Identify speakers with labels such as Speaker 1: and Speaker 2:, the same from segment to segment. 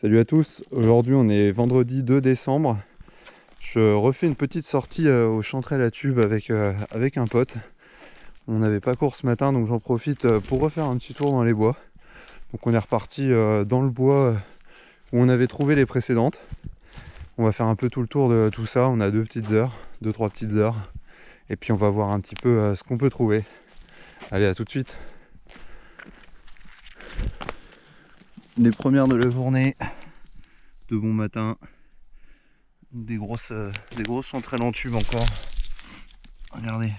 Speaker 1: Salut à tous, aujourd'hui on est vendredi 2 décembre. Je refais une petite sortie aux chanterelles à tubes avec un pote. On n'avait pas cours ce matin donc j'en profite pour refaire un petit tour dans les bois. Donc on est reparti dans le bois où on avait trouvé les précédentes. On va faire un peu tout le tour de tout ça, on a 2-3 petites heures. Et puis on va voir un petit peu ce qu'on peut trouver. Allez, à tout de suite. Les premières de la journée, de bon matin. Des grosses chanterelles en tube encore. Regardez.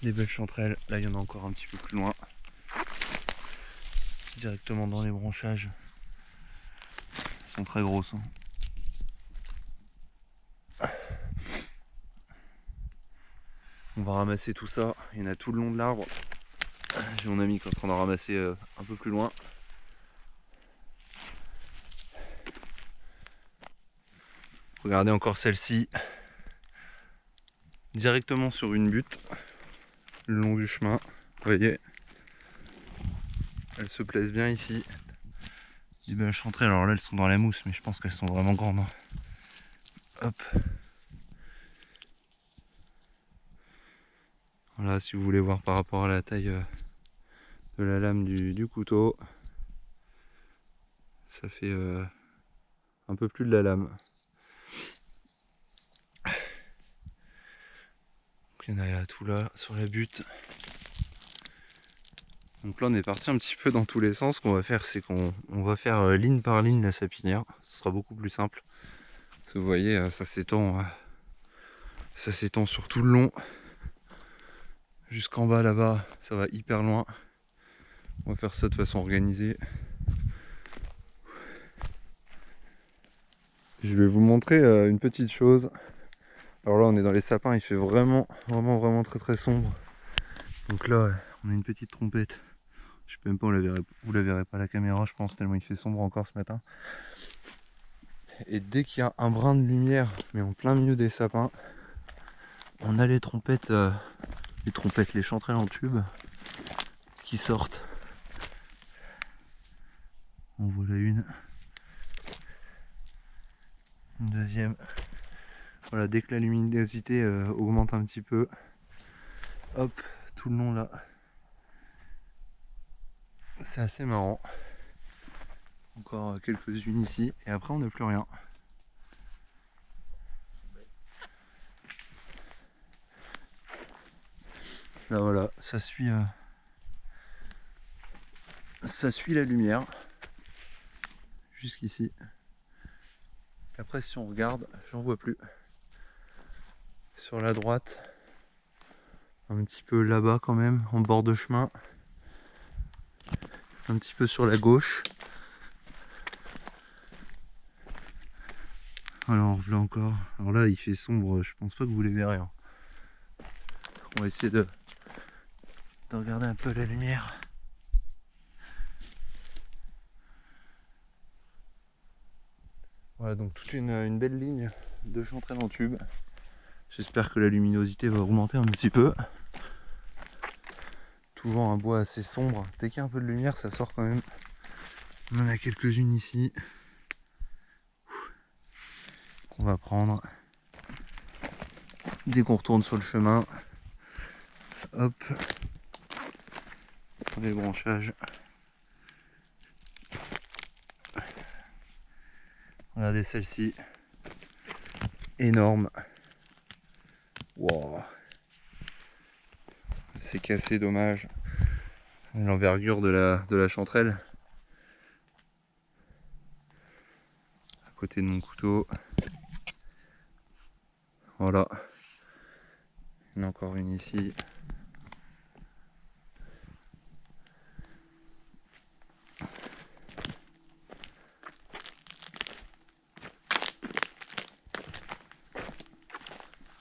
Speaker 1: Des belles chanterelles. Là, il y en a encore un petit peu plus loin. Directement dans les branchages. Elles sont très grosses. On va ramasser tout ça. Il y en a tout le long de l'arbre. J'ai mon ami qui est en train d'en ramasser un peu plus loin. Regardez encore celle-ci. Directement sur une butte. Le long du chemin. Vous voyez. Elles se plaisent bien ici. Des belles chanterelles. Alors là, elles sont dans la mousse, mais je pense qu'elles sont vraiment grandes. Hop. Voilà, si vous voulez voir par rapport à la taille de la lame du couteau, ça fait un peu plus de la lame. Donc il y en a tout là sur la butte. Donc là on est parti un petit peu dans tous les sens. Ce qu'on va faire, c'est qu'on va faire ligne par ligne la sapinière. Ce sera beaucoup plus simple. Parce que vous voyez, ça s'étend sur tout le long. Jusqu'en bas là-bas, ça va hyper loin. On va faire ça de façon organisée. Je vais vous montrer une petite chose. Alors là on est dans les sapins, il fait vraiment très sombre. Donc là on a une petite trompette. Je sais même pas, vous la verrez pas à la caméra je pense, tellement il fait sombre encore ce matin. Et dès qu'il y a un brin de lumière, mais en plein milieu des sapins, on a les trompettes, les chanterelles en tube qui sortent. En voilà une deuxième. Voilà, dès que la luminosité augmente un petit peu, hop, tout le long là. C'est assez marrant. Encore quelques-unes ici, et après on n'a plus rien. Là voilà, ça suit la lumière jusqu'ici. Après si on regarde, j'en vois plus. Sur la droite, un petit peu là-bas quand même, en bord de chemin. Un petit peu sur la gauche. Alors là encore, alors là il fait sombre, je pense pas que vous les verrez. On va essayer de regarder un peu la lumière. Voilà, donc toute une belle ligne de chanterelles en tube. J'espère que la luminosité va augmenter un petit peu. Toujours un bois assez sombre. Dès qu'il y a un peu de lumière, ça sort quand même. On en a quelques-unes ici qu'on va prendre. Dès qu'on retourne sur le chemin, hop, les branchages. Regardez celle-ci, énorme. Wow. C'est cassé, dommage. L'envergure de la chanterelle. À côté de mon couteau. Voilà. Il y en a encore une ici.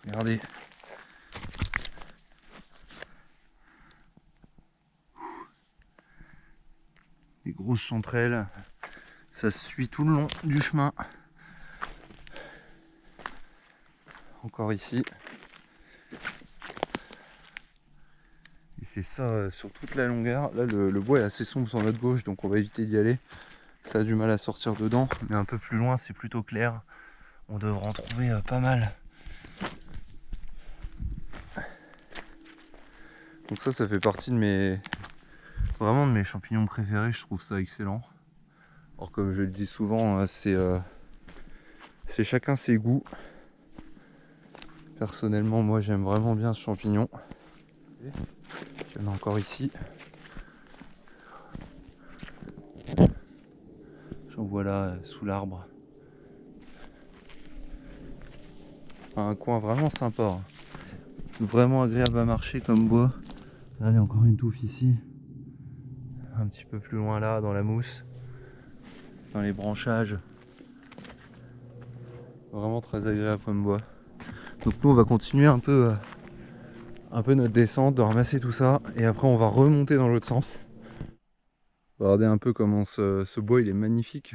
Speaker 1: Regardez. Des grosses chanterelles. Ça se suit tout le long du chemin. Encore ici. Et c'est ça sur toute la longueur. Là le bois est assez sombre sur notre gauche, donc on va éviter d'y aller. Ça a du mal à sortir dedans, mais un peu plus loin c'est plutôt clair. On devrait en trouver pas mal. Donc ça fait partie de vraiment de mes champignons préférés, je trouve ça excellent. Alors comme je le dis souvent, c'est chacun ses goûts. Personnellement, moi j'aime vraiment bien ce champignon. Il y en a encore ici. J'en vois là sous l'arbre. Un coin vraiment sympa. Hein. Vraiment agréable à marcher comme bois. Regardez, encore une touffe ici. Un petit peu plus loin là, dans la mousse. Dans les branchages. Vraiment très agréable comme bois. Donc nous on va continuer un peu notre descente, de ramasser tout ça. Et après on va remonter dans l'autre sens. Regardez un peu comment ce bois il est magnifique.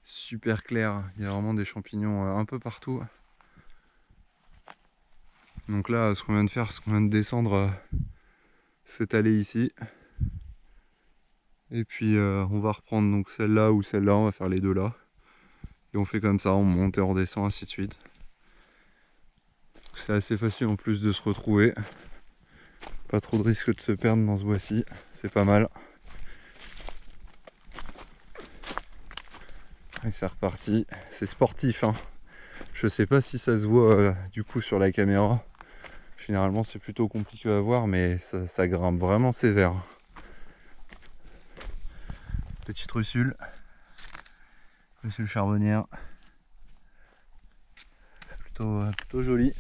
Speaker 1: Super clair. Il y a vraiment des champignons un peu partout. Donc là, ce qu'on vient de faire, ce qu'on vient de descendre cette allée ici. Et puis on va reprendre donc celle-là ou celle-là, on va faire les deux là. Et on fait comme ça, on monte et on redescend, ainsi de suite. C'est assez facile en plus de se retrouver. Pas trop de risque de se perdre dans ce bois-ci, c'est pas mal. Et c'est reparti, c'est sportif hein. Je sais pas si ça se voit du coup sur la caméra. Généralement c'est plutôt compliqué à voir, mais ça grimpe vraiment sévère. Petite russule charbonnière. Plutôt jolie.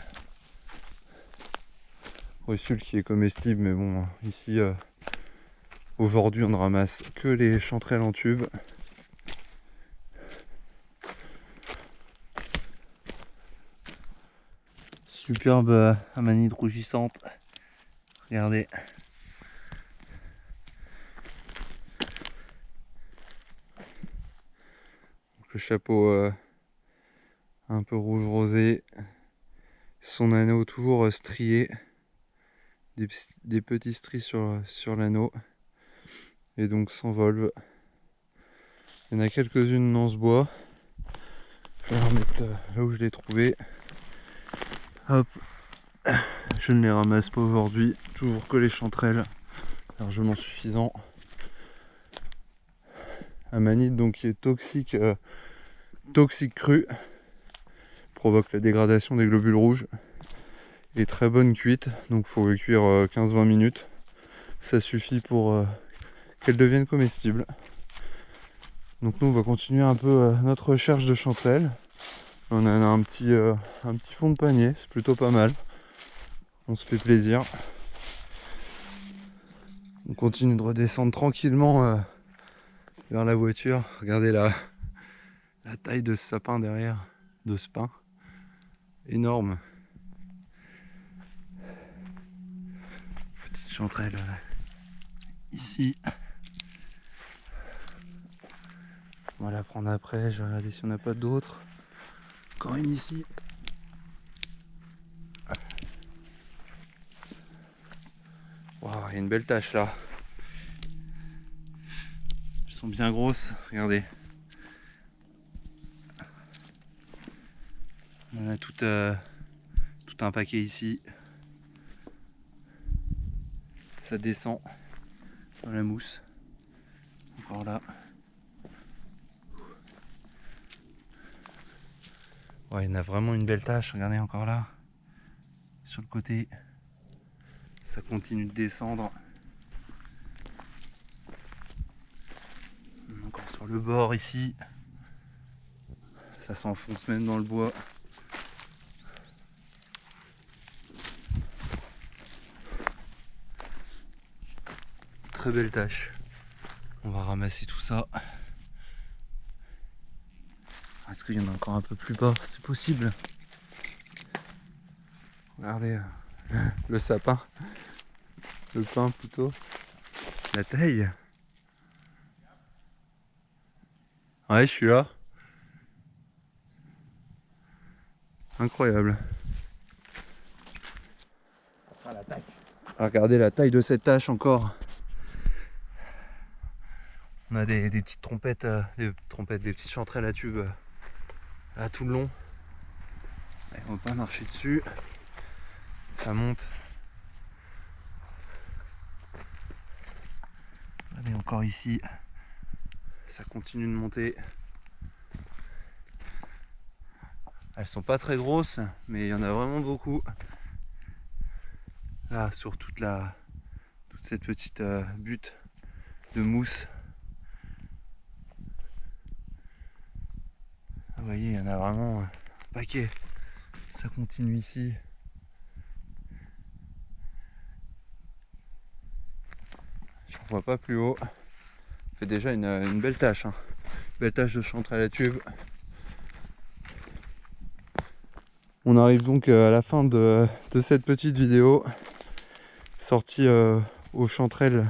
Speaker 1: Russule qui est comestible, mais bon, ici aujourd'hui on ne ramasse que les chanterelles en tube. Superbe amanite rougissante. Regardez. Le chapeau un peu rouge rosé. Son anneau toujours strié. Des petits stries sur l'anneau. Et donc sans volve. Il y en a quelques-unes dans ce bois. Je vais les remettre là où je l'ai trouvé. Hop. Je ne les ramasse pas aujourd'hui. Toujours que les chanterelles. Largement suffisant. Amanite donc qui est toxique cru. Provoque la dégradation des globules rouges. Et très bonne cuite. Donc il faut cuire 15-20 minutes. Ça suffit pour qu'elle devienne comestible. Donc nous on va continuer un peu notre recherche de chanterelles. On a un petit fond de panier, c'est plutôt pas mal. On se fait plaisir. On continue de redescendre tranquillement vers la voiture. Regardez la taille de ce sapin derrière, de ce pin. Énorme. Petite chanterelle ici. On va la prendre après, je vais regarder si on n'a pas d'autres. Encore une ici. Waouh, il y a une belle tache là. Elles sont bien grosses, regardez. On a tout un paquet ici. Ça descend dans la mousse. Encore là. Ouais, il y en a vraiment une belle tache, regardez encore là. Sur le côté. Ça continue de descendre. Encore sur le bord ici. Ça s'enfonce même dans le bois. Très belle tâche. On va ramasser tout ça. Est-ce qu'il y en a encore un peu plus bas? C'est possible. Regardez le sapin. Le pin plutôt. La taille. Ouais, je suis là. Incroyable. Regardez la taille de cette tâche encore. On a des petites trompettes, des petites chanterelles à tube là tout le long. Et on va pas marcher dessus. Ça monte. Allez, encore ici. Ça continue de monter. Elles sont pas très grosses, mais il y en a vraiment beaucoup. Là, sur toute cette petite butte de mousse. Vous voyez, il y en a vraiment un paquet. Ça continue ici. J'en vois pas plus haut. Ça fait déjà une belle tâche. Hein. Belle tâche de chanterelle à tube. On arrive donc à la fin de cette petite vidéo. Sortie au chanterelle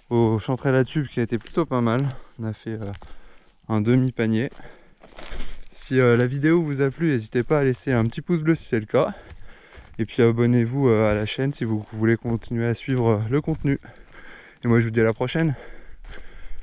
Speaker 1: à tube qui a été plutôt pas mal. On a fait un demi-panier. Si la vidéo vous a plu, n'hésitez pas à laisser un petit pouce bleu si c'est le cas. Et puis abonnez-vous à la chaîne si vous voulez continuer à suivre le contenu. Et moi je vous dis à la prochaine.